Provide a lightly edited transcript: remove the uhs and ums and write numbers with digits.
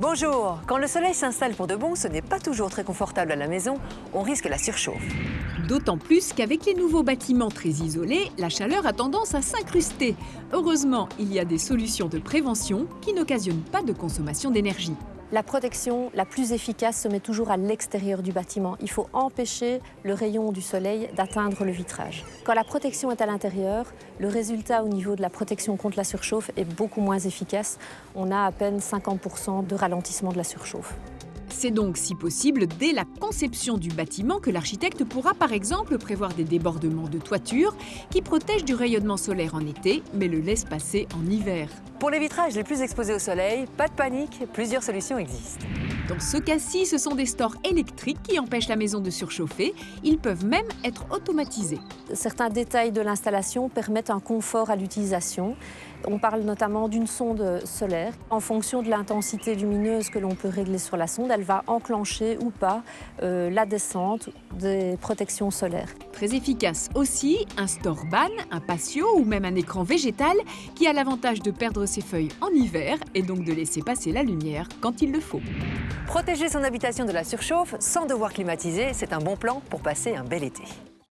Bonjour! Quand le soleil s'installe pour de bon, ce n'est pas toujours très confortable à la maison, on risque la surchauffe. D'autant plus qu'avec les nouveaux bâtiments très isolés, la chaleur a tendance à s'incruster. Heureusement, il y a des solutions de prévention qui n'occasionnent pas de consommation d'énergie. La protection la plus efficace se met toujours à l'extérieur du bâtiment. Il faut empêcher le rayon du soleil d'atteindre le vitrage. Quand la protection est à l'intérieur, le résultat au niveau de la protection contre la surchauffe est beaucoup moins efficace. On a à peine 50% de ralentissement de la surchauffe. C'est donc, si possible, dès la conception du bâtiment que l'architecte pourra par exemple prévoir des débordements de toiture qui protègent du rayonnement solaire en été, mais le laissent passer en hiver. Pour les vitrages les plus exposés au soleil, pas de panique, plusieurs solutions existent. Dans ce cas-ci, ce sont des stores électriques qui empêchent la maison de surchauffer. Ils peuvent même être automatisés. Certains détails de l'installation permettent un confort à l'utilisation. On parle notamment d'une sonde solaire. En fonction de l'intensité lumineuse que l'on peut régler sur la sonde, elle va enclencher ou pas la descente des protections solaires. Très efficace aussi, un store ban, un patio ou même un écran végétal qui a l'avantage de perdre ses feuilles en hiver et donc de laisser passer la lumière quand il le faut. Protéger son habitation de la surchauffe sans devoir climatiser, c'est un bon plan pour passer un bel été.